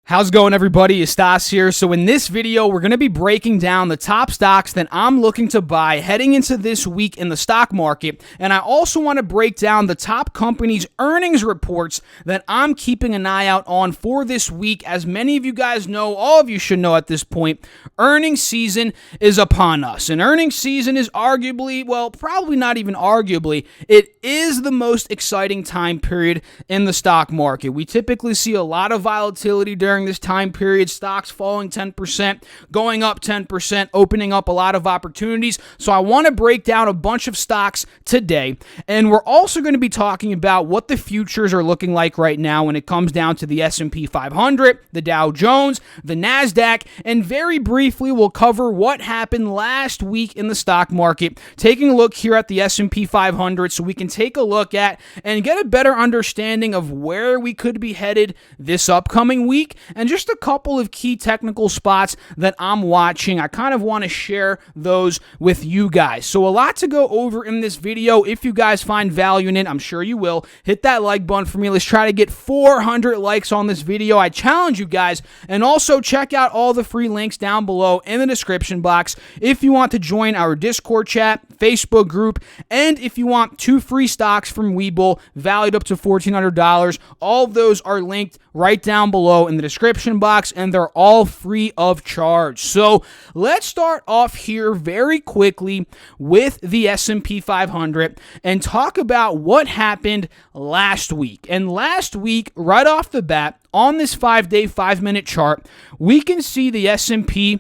How's it going, everybody? It's Stas here. So in this video, we're going to be breaking down the top stocks that I'm looking to buy heading into this week in the stock market. And I also want to break down the top companies' earnings reports that I'm keeping an eye out on for this week. As many of you guys know, all of you should know at this point, earnings season is upon us. And earnings season is arguably, well, probably not even arguably, it is the most exciting time period in the stock market. We typically see a lot of volatility during this time period, stocks falling 10%, going up 10%, opening up a lot of opportunities. So I want to break down a bunch of stocks today, and we're also going to be talking about what the futures are looking like right now when it comes down to the S&P 500, the Dow Jones, the NASDAQ, and very briefly we'll cover what happened last week in the stock market, taking a look here at the S&P 500 so we can take a look at and get a better understanding of where we could be headed this upcoming week, and just a couple of key technical spots that I'm watching. I kind of want to share those with you guys. So a lot to go over in this video. If you guys find value in it, I'm sure you will, hit that like button for me. Let's try to get 400 likes on this video. I challenge you guys, and also check out all the free links down below in the description box if you want to join our Discord chat, Facebook group, and if you want 2 free stocks from Webull valued up to $1,400. All of those are linked right down below in the description box, and they're all free of charge. So let's start off here very quickly with the S&P 500 and talk about what happened last week. And last week, right off the bat, on this 5-day, 5-minute chart, we can see the S&P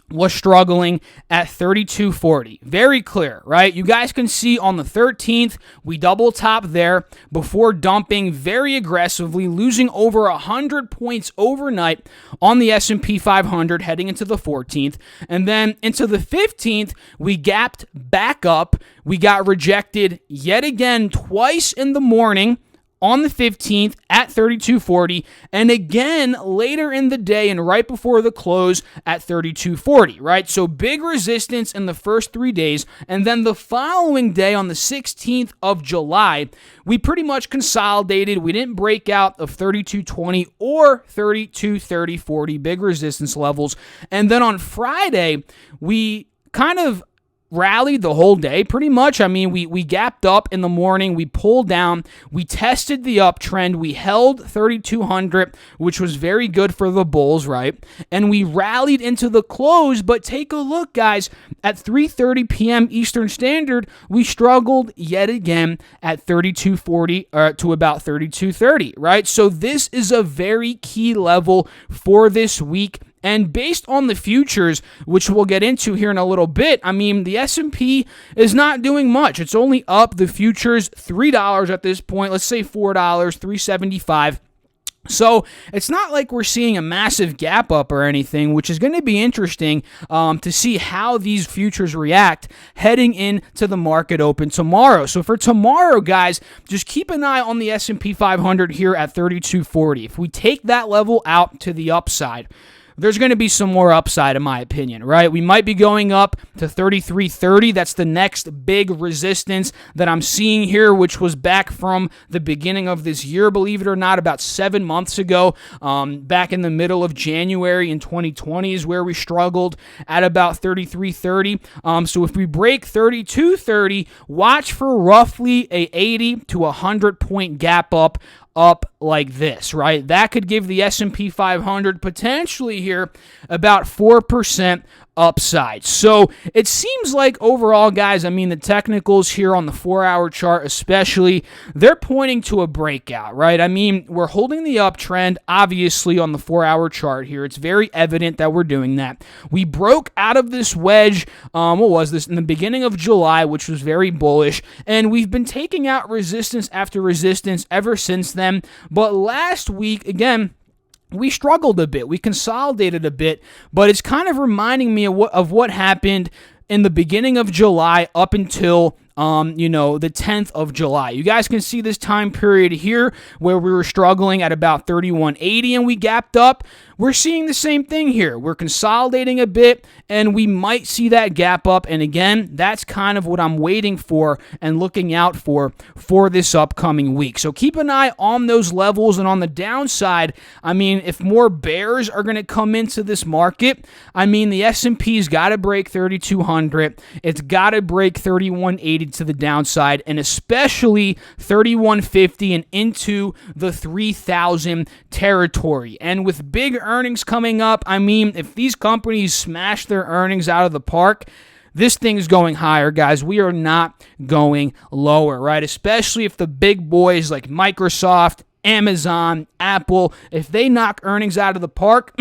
was struggling at 3240. Very clear, right? You guys can see on the 13th, we double top there before dumping very aggressively, losing over 100 points overnight on the S&P 500 heading into the 14th. And then into the 15th, we gapped back up. We got rejected yet again twice in the morning on the 15th at 3240, and again later in the day and right before the close at 3240, right? So big resistance in the first 3 days, and then the following day on the 16th of July, we pretty much consolidated. We didn't break out of 3220 or 3230.40, big resistance levels. And then on Friday, we kind of rallied the whole day pretty much. I mean, we gapped up in the morning, we pulled down, we tested the uptrend, we held 3200, which was very good for the bulls, right? And we rallied into the close, but take a look, guys, at 3:30 p.m. Eastern Standard, we struggled yet again at 3240 to about 3230, right? So this is a very key level for this week. And based on the futures, which we'll get into here in a little bit, I mean, the S&P is not doing much. It's only up the futures $3 at this point. Let's say $4, $3.75. So it's not like we're seeing a massive gap up or anything, which is going to be interesting to see how these futures react heading into the market open tomorrow. So for tomorrow, guys, just keep an eye on the S&P 500 here at 3240. If we take that level out to the upside, there's going to be some more upside, in my opinion, right? We might be going up to 3330. That's the next big resistance that I'm seeing here, which was back from the beginning of this year, believe it or not, about 7 months ago. Back in the middle of January in 2020 is where we struggled at about 3330. So if we break 3230, watch for roughly a 80 to 100 point gap up like this, right? That could give the S&P 500 potentially here about 4% upside. So it seems like overall, guys, I mean, the technicals here on the 4-hour chart especially, they're pointing to a breakout, right? I mean, we're holding the uptrend, obviously, on the 4-hour chart here. It's very evident that we're doing that. We broke out of this wedge, what was this, in the beginning of July, which was very bullish, and we've been taking out resistance after resistance ever since then. But last week, again, we struggled a bit. We consolidated a bit, but it's kind of reminding me of what happened in the beginning of July up until the 10th of July. You guys can see this time period here where we were struggling at about 31.80 and we gapped up. We're seeing the same thing here. We're consolidating a bit, and we might see that gap up. And again, that's kind of what I'm waiting for and looking out for this upcoming week. So keep an eye on those levels. And on the downside, I mean, if more bears are going to come into this market, I mean, the S&P's got to break 3,200. It's got to break 3,180 to the downside, and especially 3,150 and into the 3,000 territory. And with big earnings coming up, I mean, if these companies smash their earnings out of the park, this thing's going higher, guys. We are not going lower, right? Especially if the big boys like Microsoft, Amazon, Apple, if they knock earnings out of the park,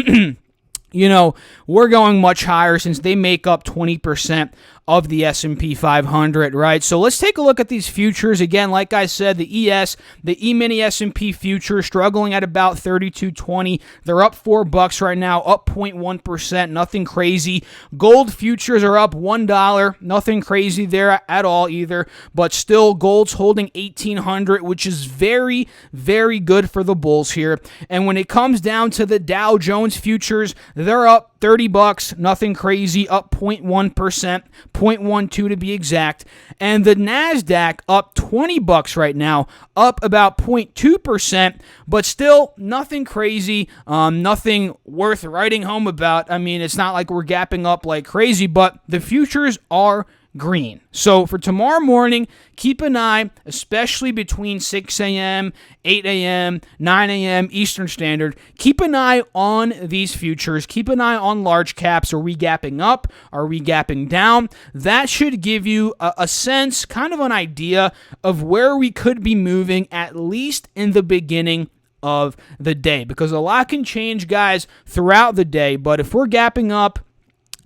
we're going much higher since they make up 20% of the S&P 500, right? So let's take a look at these futures. Again, like I said, the E-mini S&P future struggling at about 32.20. They're up $4 right now, up 0.1%, nothing crazy. Gold futures are up $1, nothing crazy there at all either, but still gold's holding 1,800, which is very, very good for the bulls here. And when it comes down to the Dow Jones futures, they're up $30, nothing crazy, up 0.1%, 0.12 to be exact. And the NASDAQ up $20 right now, up about 0.2%, but still nothing crazy, nothing worth writing home about. I mean, it's not like we're gapping up like crazy, but the futures are green. So for tomorrow morning, keep an eye, especially between 6 a.m., 8 a.m., 9 a.m. Eastern Standard. Keep an eye on these futures. Keep an eye on large caps. Are we gapping up? Are we gapping down? That should give you a sense, kind of an idea of where we could be moving, at least in the beginning of the day, because a lot can change, guys, throughout the day. But if we're gapping up,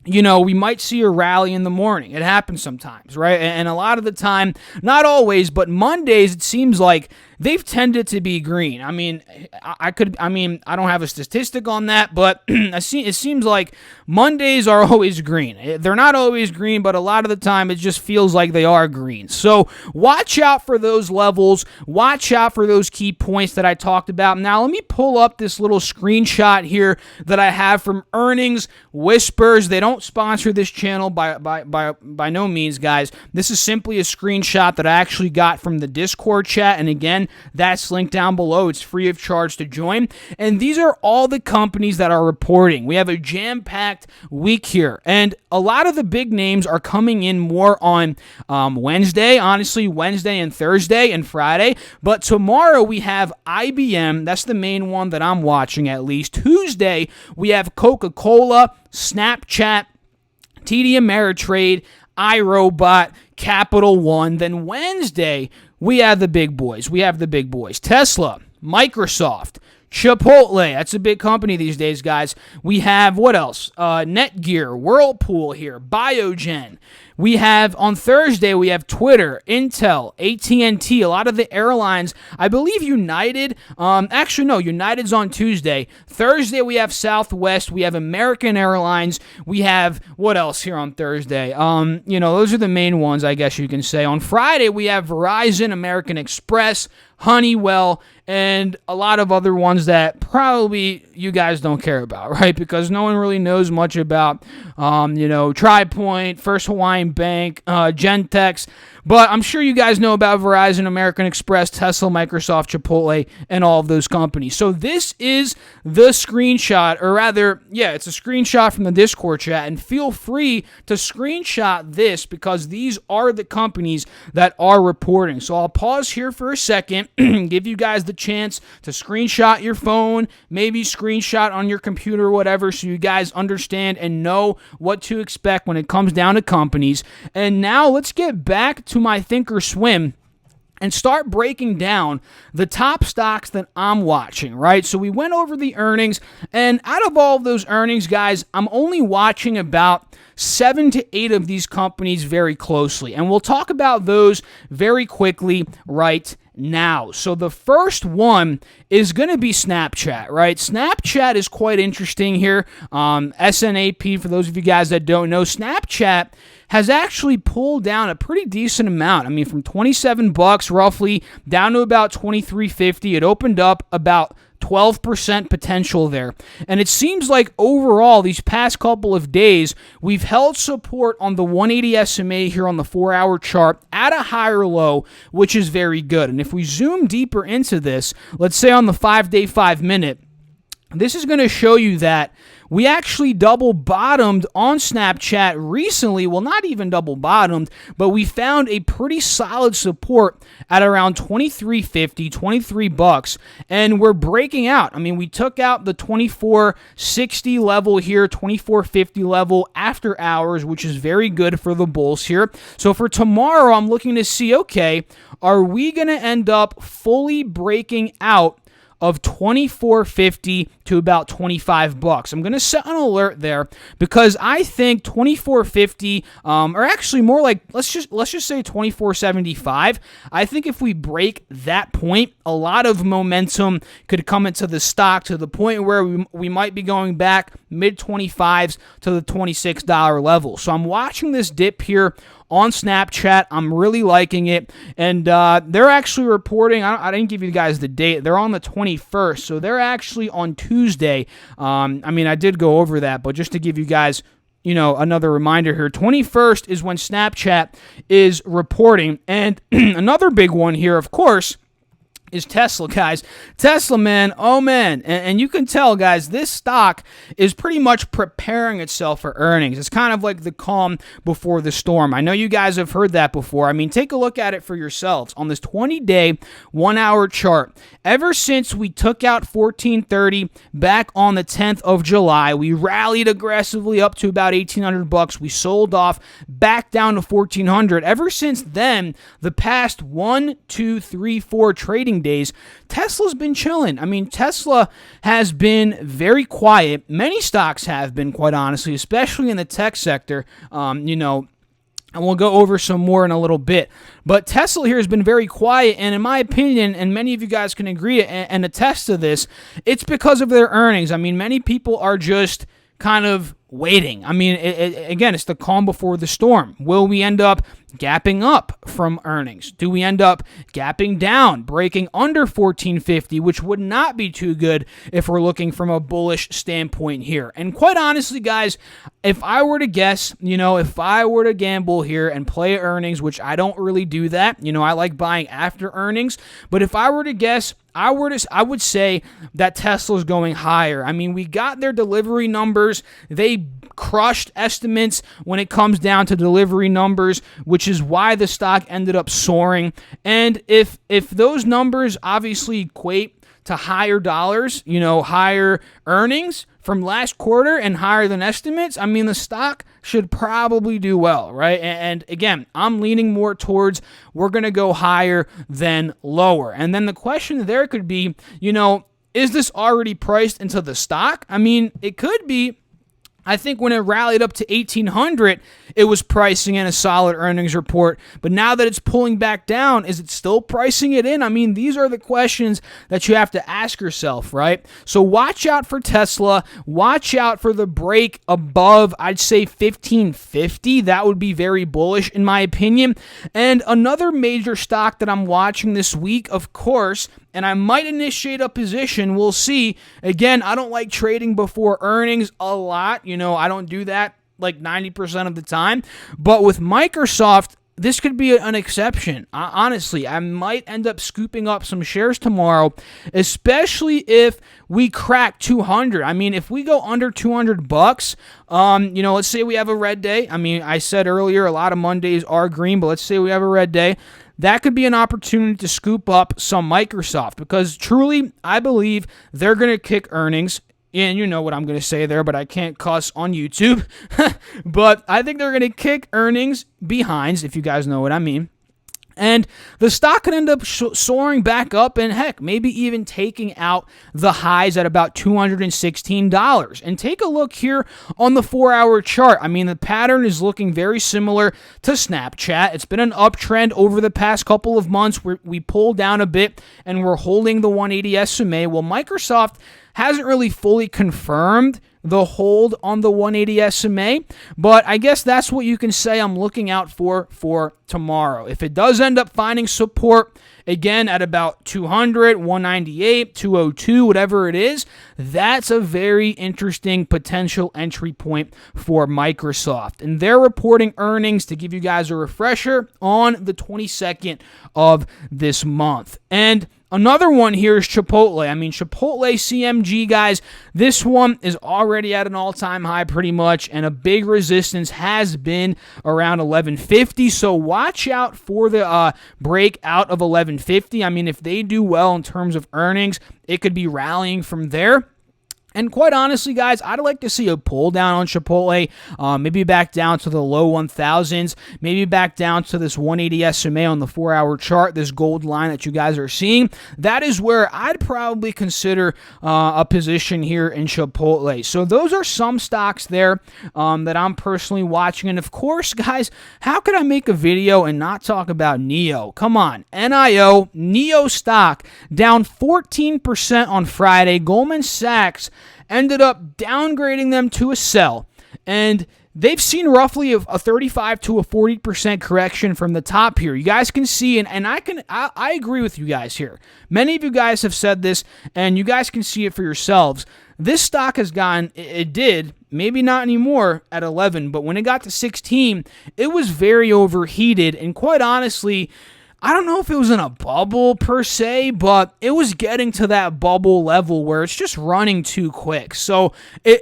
we might see a rally in the morning. It happens sometimes, right? And a lot of the time, not always, but Mondays, it seems like they've tended to be green. I mean, I don't have a statistic on that, but it seems like Mondays are always green. They're not always green, but a lot of the time it just feels like they are green. So watch out for those levels. Watch out for those key points that I talked about. Now, let me pull up this little screenshot here that I have from Earnings Whispers. They don't sponsor this channel by no means, guys. This is simply a screenshot that I actually got from the Discord chat, and again, that's linked down below. It's free of charge to join. And these are all the companies that are reporting. We have a jam-packed week here. And a lot of the big names are coming in more on Wednesday, honestly, Wednesday and Thursday and Friday. But tomorrow we have IBM. That's the main one that I'm watching at least. Tuesday, we have Coca-Cola, Snapchat, TD Ameritrade, iRobot, Capital One. Then Wednesday, we have the big boys. Tesla, Microsoft, Chipotle. That's a big company these days, guys. We have, what else? Netgear, Whirlpool here, Biogen. We have, on Thursday, we have Twitter, Intel, AT&T, a lot of the airlines. I believe United, United's on Tuesday. Thursday, we have Southwest. We have American Airlines. We have, what else here on Thursday? Those are the main ones, I guess you can say. On Friday, we have Verizon, American Express, Honeywell, and a lot of other ones that probably you guys don't care about, right? Because no one really knows much about, TriPoint, First Hawaiian Bank, Gentex. But I'm sure you guys know about Verizon, American Express, Tesla, Microsoft, Chipotle, and all of those companies. So this is the screenshot, or rather, it's a screenshot from the Discord chat. And feel free to screenshot this because these are the companies that are reporting. So I'll pause here for a second, give you guys the chance to screenshot your phone, maybe screenshot on your computer or whatever, so you guys understand and know what to expect when it comes down to companies. And now let's get back to my ThinkOrSwim and start breaking down the top stocks that I'm watching, right? So we went over the earnings, and out of all of those earnings, guys, I'm only watching about 7 to 8 of these companies very closely. And we'll talk about those very quickly right now. So the first one is going to be Snapchat, right? Snapchat is quite interesting here. SNAP, for those of you guys that don't know, Snapchat has actually pulled down a pretty decent amount. I mean, from $27 roughly down to about $23.50. It opened up about 12% potential there. And it seems like overall, these past couple of days, we've held support on the 180 SMA here on the 4-hour chart at a higher low, which is very good. And if we zoom deeper into this, let's say on the 5-day, 5-minute, this is going to show you that we actually double bottomed on Snapchat recently. Well, not even double bottomed, but we found a pretty solid support at around $23.50, $23, and we're breaking out. I mean, we took out the 24.60 level here, 24.50 level after hours, which is very good for the bulls here. So for tomorrow, I'm looking to see, okay, are we going to end up fully breaking out of $24.50 to about $25. I'm going to set an alert there because I think $24.50, or actually more like let's just say $24.75. I think if we break that point, a lot of momentum could come into the stock to the point where we might be going back mid 25s to the $26 level. So I'm watching this dip here on Snapchat. I'm really liking it. And they're actually reporting, I didn't give you guys the date, they're on the 21st. So they're actually on Tuesday. I mean, I did go over that, but just to give you guys, another reminder here, 21st is when Snapchat is reporting. And another big one here, of course, is Tesla, guys. Tesla, man, oh man. And you can tell, guys, this stock is pretty much preparing itself for earnings. It's kind of like the calm before the storm. I know you guys have heard that before. I mean, take a look at it for yourselves. On this 20-day, 1-hour chart, ever since we took out 1430 back on the 10th of July, we rallied aggressively up to about $1,800. We sold off back down to 1400. Ever since then, the past 1, 2, 3, 4 trading days, Tesla's been chilling. I mean, Tesla has been very quiet. Many stocks have been, quite honestly, especially in the tech sector. And we'll go over some more in a little bit. But Tesla here has been very quiet, and in my opinion, and many of you guys can agree and attest to this, it's because of their earnings. I mean, many people are just kind of waiting. I mean, again, it's the calm before the storm. Will we end up gapping up from earnings? Do we end up gapping down, breaking under 1450, which would not be too good if we're looking from a bullish standpoint here? And quite honestly, guys, if I were to guess, if I were to gamble here and play earnings, which I don't really do that, I like buying after earnings, but if I were to guess, I would say that Tesla's going higher. I mean, we got their delivery numbers. They crushed estimates when it comes down to delivery numbers, which is why the stock ended up soaring. And if those numbers obviously equate to higher dollars, higher earnings from last quarter and higher than estimates, I mean, the stock should probably do well, right? And again, I'm leaning more towards we're going to go higher than lower. And then the question there could be, is this already priced into the stock? I mean, it could be. I think when it rallied up to 1,800, it was pricing in a solid earnings report. But now that it's pulling back down, is it still pricing it in? I mean, these are the questions that you have to ask yourself, right? So watch out for Tesla. Watch out for the break above, I'd say, 1,550. That would be very bullish, in my opinion. And another major stock that I'm watching this week, of course, and I might initiate a position. We'll see. Again, I don't like trading before earnings a lot. I don't do that like 90% of the time. But with Microsoft, this could be an exception. Honestly, I might end up scooping up some shares tomorrow, especially if we crack 200. I mean, if we go under $200, let's say we have a red day. I mean, I said earlier, a lot of Mondays are green, but let's say we have a red day. That could be an opportunity to scoop up some Microsoft because truly, I believe they're going to kick earnings. And you know what I'm going to say there, but I can't cuss on YouTube. But I think they're going to kick earnings behinds, if you guys know what I mean. And the stock could end up soaring back up and, heck, maybe even taking out the highs at about $216. And take a look here on the 4-hour chart. I mean, the pattern is looking very similar to Snapchat. It's been an uptrend over the past couple of months where we pulled down a bit and we're holding the 180 SMA. Well, Microsoft hasn't really fully confirmed the hold on the 180 SMA, but I guess that's what you can say I'm looking out for tomorrow. If it does end up finding support again at about 200, 198, 202, whatever it is, that's a very interesting potential entry point for Microsoft. And they're reporting earnings, to give you guys a refresher, on the 22nd of this month. And another one here is Chipotle. I mean, Chipotle CMG, guys, this one is already at an all-time high pretty much, and a big resistance has been around 1150, so watch out for the breakout of 1150. I mean, if they do well in terms of earnings, it could be rallying from there. And quite honestly, guys, I'd like to see a pull down on Chipotle, maybe back down to the low 1000s, maybe back down to this 180 SMA on the 4-hour chart, this gold line that you guys are seeing. That is where I'd probably consider a position here in Chipotle. So those are some stocks there that I'm personally watching. And of course, guys, how could I make a video and not talk about NIO? Come on, NIO stock down 14% on Friday. Goldman Sachs ended up downgrading them to a sell, and they've seen roughly a 35 to a 40% correction from the top here. You guys can see, and I agree with you guys here. Many of you guys have said this, and you guys can see it for yourselves. This stock has gone, it did, maybe not anymore at 11, but when it got to 16, it was very overheated, and quite honestly, I don't know if it was in a bubble per se, but it was getting to that bubble level where it's just running too quick. So,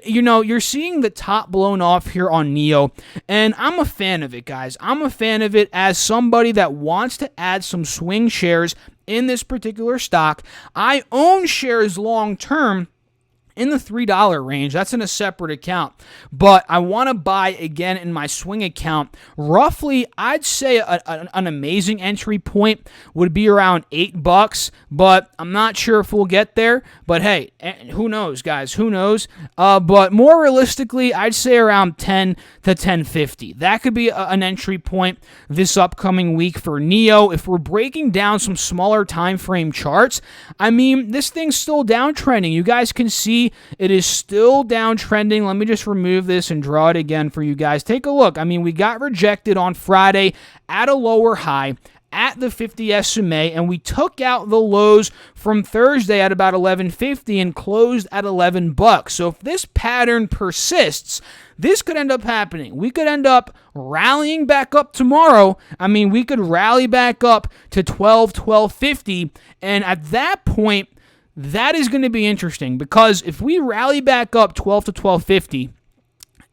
you're seeing the top blown off here on NIO, and I'm a fan of it, guys. I'm a fan of it as somebody that wants to add some swing shares in this particular stock. I own shares long term in the $3 range. That's in a separate account. But I want to buy again in my swing account. Roughly, I'd say an amazing entry point would be around $8, but I'm not sure if we'll get there. But hey, who knows, guys? Who knows? But more realistically, I'd say around 10 to 1050. That could be an entry point this upcoming week for NIO. If we're breaking down some smaller time frame charts, I mean, this thing's still downtrending. You guys can see it is still downtrending. Let me just remove this and draw it again for you guys. Take a look. I mean, we got rejected on Friday at a lower high at the 50 SMA, and we took out the lows from Thursday at about 1150 and closed at $11. So if this pattern persists, this could end up happening. We could end up rallying back up tomorrow. I mean, we could rally back up to 1250, and at that point, that is going to be interesting, because if we rally back up 12 to 1250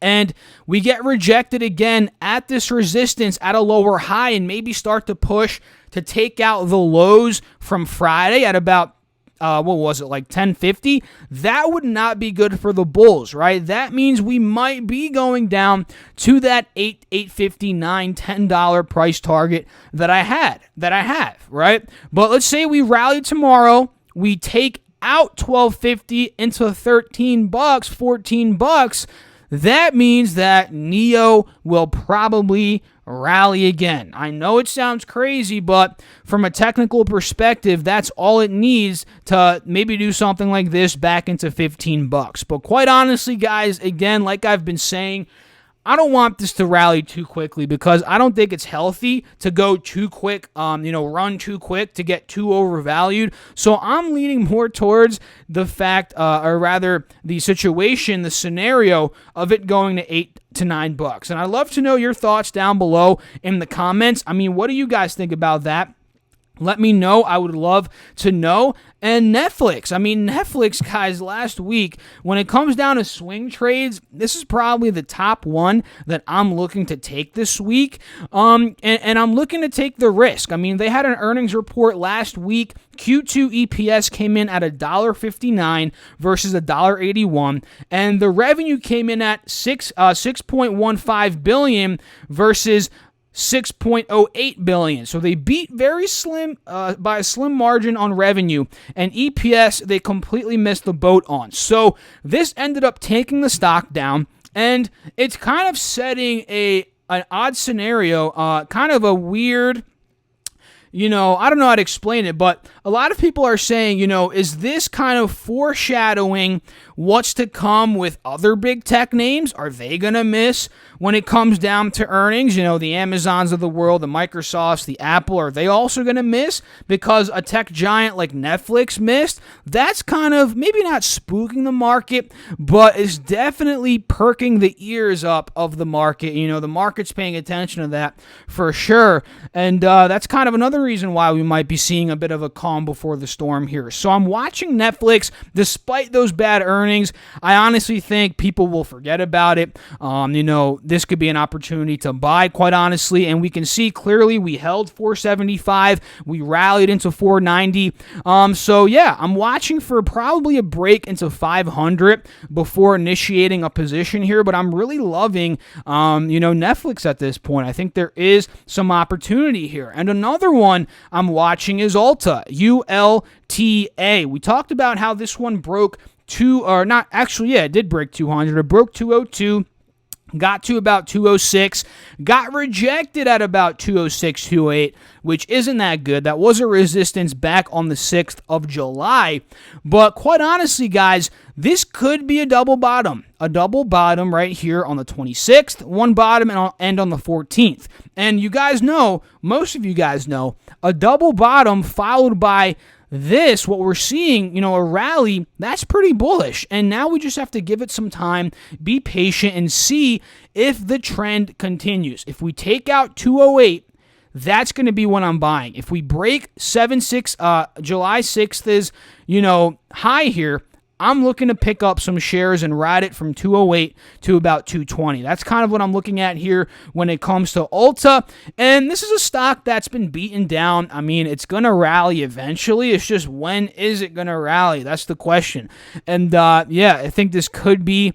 and we get rejected again at this resistance at a lower high and maybe start to push to take out the lows from Friday at about like 1050, that would not be good for the bulls, right? That means we might be going down to that $8.59, $10 price target that I have, right? But let's say we rally tomorrow, we take out 1250 into $13, $14. That means that NIO will probably rally again. I know it sounds crazy, but from a technical perspective, that's all it needs to maybe do something like this back into $15. But quite honestly, guys, again, like I've been saying, I don't want this to rally too quickly, because I don't think it's healthy to go too quick, run too quick to get too overvalued. So I'm leaning more towards the fact, or rather the situation, the scenario of it going to $8 to $9. And I'd love to know your thoughts down below in the comments. I mean, what do you guys think about that? Let me know. I would love to know. And Netflix. I mean, Netflix, guys, last week, when it comes down to swing trades, this is probably the top one that I'm looking to take this week. And I'm looking to take the risk. I mean, they had an earnings report last week. Q2 EPS came in at $1.59 versus $1.81. And the revenue came in at $6.15 billion versus $6.08 billion. So they beat very slim by a slim margin on revenue, and EPS they completely missed the boat on. So this ended up taking the stock down, and it's kind of setting an odd scenario, kind of a weird, I don't know how to explain it, but a lot of people are saying, is this kind of foreshadowing what's to come with other big tech names? Are they going to miss when it comes down to earnings? The Amazons of the world, the Microsofts, the Apple, are they also going to miss because a tech giant like Netflix missed? That's kind of maybe not spooking the market, but it's definitely perking the ears up of the market. The market's paying attention to that for sure. And that's kind of another reason why we might be seeing a bit of a calm before the storm here. So I'm watching Netflix despite those bad earnings. I honestly think people will forget about it. This could be an opportunity to buy, quite honestly, and we can see clearly we held 475. We rallied into 490. So yeah, I'm watching for probably a break into 500 before initiating a position here, but I'm really loving, Netflix at this point. I think there is some opportunity here. And another one I'm watching is Alta, ULTA. We talked about how this one broke it did break 200. It broke 202. Got to about 206, got rejected at about 206, 208, which isn't that good. That was a resistance back on the 6th of July. But quite honestly, guys, this could be a double bottom. A double bottom right here on the 26th, one bottom and on the 14th. And you guys know, most of you guys know, a double bottom followed by this, what we're seeing, a rally, that's pretty bullish. And now we just have to give it some time, be patient, and see if the trend continues. If we take out 208, that's going to be what I'm buying. If we break July 6th is, high here, I'm looking to pick up some shares and ride it from 208 to about 220. That's kind of what I'm looking at here when it comes to Alta. And this is a stock that's been beaten down. I mean, it's going to rally eventually. It's just when is it going to rally? That's the question. And I think this could be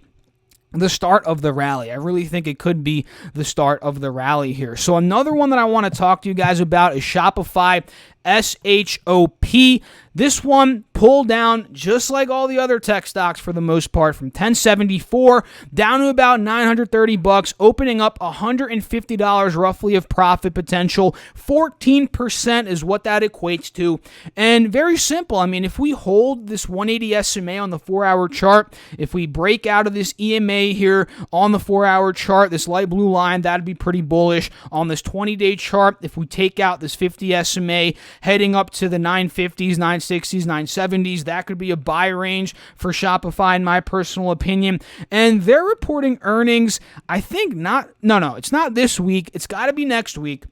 the start of the rally. I really think it could be the start of the rally here. So another one that I want to talk to you guys about is Shopify, SHOP. This one pulled down just like all the other tech stocks for the most part, from 1074 down to about $930, opening up $150 roughly of profit potential. 14% is what that equates to. And very simple. I mean, if we hold this 180 SMA on the 4-hour chart, if we break out of this EMA here on the 4-hour chart, this light blue line, that'd be pretty bullish. On this 20-day chart, if we take out this 50 SMA, heading up to the 950s, 960s, 970s, that could be a buy range for Shopify in my personal opinion. And they're reporting earnings, I think it's not this week. It's got to be next week,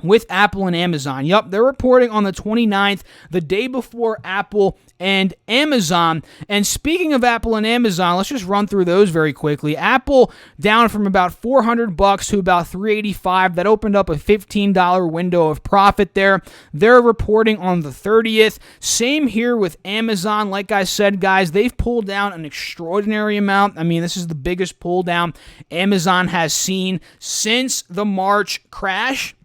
with Apple and Amazon. Yup, they're reporting on the 29th, the day before Apple and Amazon. And speaking of Apple and Amazon, let's just run through those very quickly. Apple down from about $400 to about $385. That opened up a $15 window of profit there. They're reporting on the 30th. Same here with Amazon. Like I said, guys, they've pulled down an extraordinary amount. I mean, this is the biggest pull down Amazon has seen since the March crash.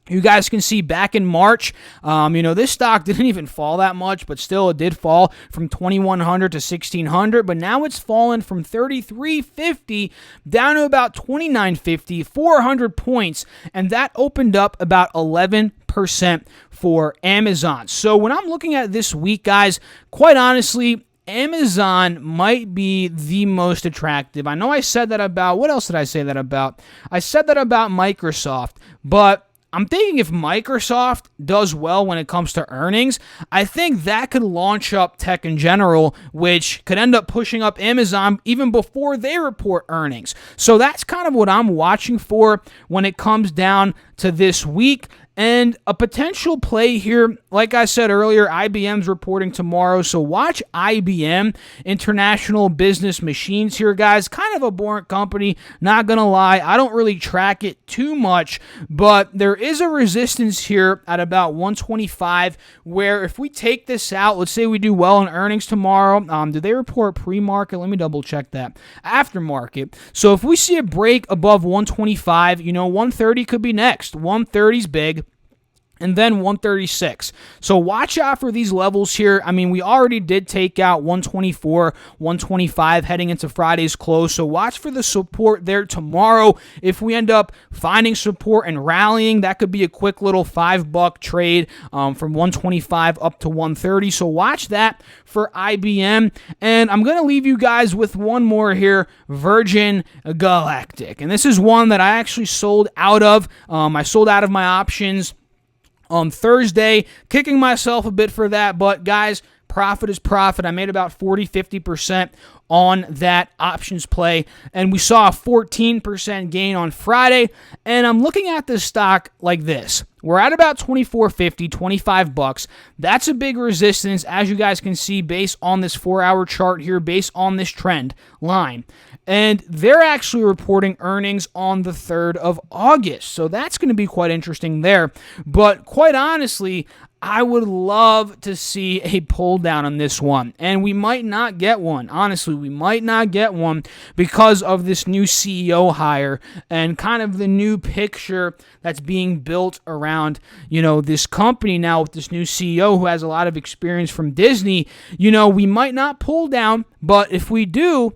You guys can see back in March, this stock didn't even fall that much, but still it did fall from 2,100 to 1,600. But now it's fallen from 3,350 down to about 2,950, 400 points, and that opened up about 11% for Amazon. So when I'm looking at this week, guys, quite honestly, Amazon might be the most attractive. I know I said that about, what else did I say that about? I said that about Microsoft, but I'm thinking if Microsoft does well when it comes to earnings, I think that could launch up tech in general, which could end up pushing up Amazon even before they report earnings. So that's kind of what I'm watching for when it comes down to this week. And a potential play here, like I said earlier, IBM's reporting tomorrow, so watch IBM, International Business Machines here, guys. Kind of a boring company, not going to lie. I don't really track it too much, but there is a resistance here at about 125, where if we take this out, let's say we do well in earnings tomorrow. Do they report pre-market? Let me double check that. Aftermarket. So if we see a break above 125, 130 could be next. 130's big. And then 136. So watch out for these levels here. I mean, we already did take out 124, 125 heading into Friday's close. So watch for the support there tomorrow. If we end up finding support and rallying, that could be a quick little $5 trade from 125 up to 130. So watch that for IBM. And I'm going to leave you guys with one more here, Virgin Galactic. And this is one that I actually sold out of. I sold out of my options on Thursday, kicking myself a bit for that, but guys, profit is profit. I made about 40-50% on that options play, and we saw a 14% gain on Friday, and I'm looking at this stock like this. We're at about $24.50, $25. That's a big resistance, as you guys can see, based on this 4-hour chart here, based on this trend line. And they're actually reporting earnings on the 3rd of August. So that's going to be quite interesting there. But quite honestly, I would love to see a pull down on this one. And we might not get one. Honestly, we might not get one because of this new CEO hire and kind of the new picture that's being built around, this company now with this new CEO who has a lot of experience from Disney. We might not pull down, but if we do,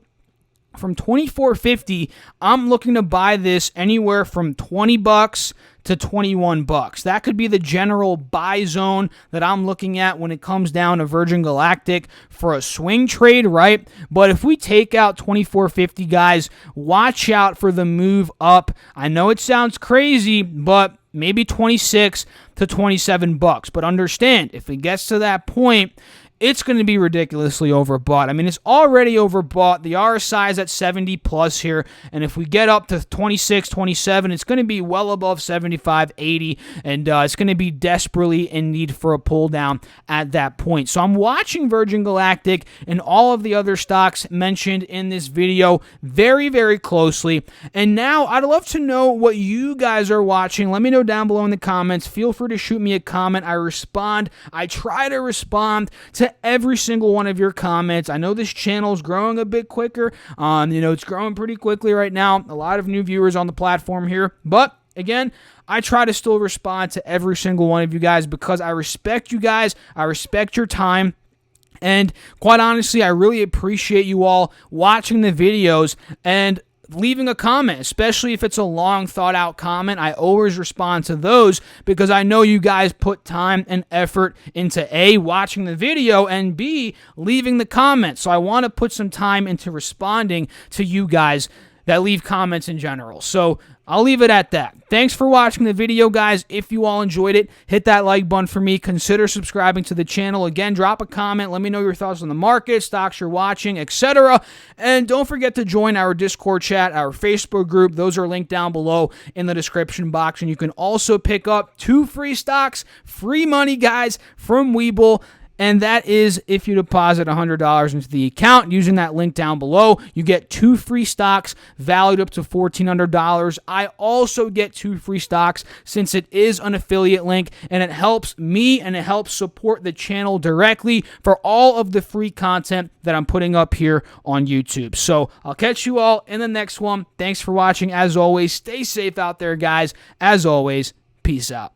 from $24.50, I'm looking to buy this anywhere from $20 to $21. That could be the general buy zone that I'm looking at when it comes down to Virgin Galactic for a swing trade, right? But if we take out $24.50, guys, watch out for the move up. I know it sounds crazy, but maybe $26 to $27. But understand, if it gets to that point, it's going to be ridiculously overbought. I mean, it's already overbought. The RSI is at 70 plus here, and if we get up to 26, 27, it's going to be well above 75, 80, and it's going to be desperately in need for a pull down at that point. So I'm watching Virgin Galactic and all of the other stocks mentioned in this video very, very closely. And now I'd love to know what you guys are watching. Let me know down below in the comments. Feel free to shoot me a comment. I try to respond to every single one of your comments. I know this channel is growing a bit quicker. It's growing pretty quickly right now. A lot of new viewers on the platform here. But again, I try to still respond to every single one of you guys because I respect you guys. I respect your time. And quite honestly, I really appreciate you all watching the videos and leaving a comment, especially if it's a long thought out comment. I always respond to those because I know you guys put time and effort into A, watching the video, and B, leaving the comments. So I want to put some time into responding to you guys that leave comments in general. So I'll leave it at that. Thanks for watching the video, guys. If you all enjoyed it, hit that like button for me. Consider subscribing to the channel. Again, drop a comment. Let me know your thoughts on the market, stocks you're watching, etc. And don't forget to join our Discord chat, our Facebook group. Those are linked down below in the description box. And you can also pick up 2 free stocks, free money, guys, from Webull. And that is if you deposit $100 into the account using that link down below. You get 2 free stocks valued up to $1,400. I also get 2 free stocks since it is an affiliate link, and it helps me and it helps support the channel directly for all of the free content that I'm putting up here on YouTube. So I'll catch you all in the next one. Thanks for watching. As always, stay safe out there, guys. As always, peace out.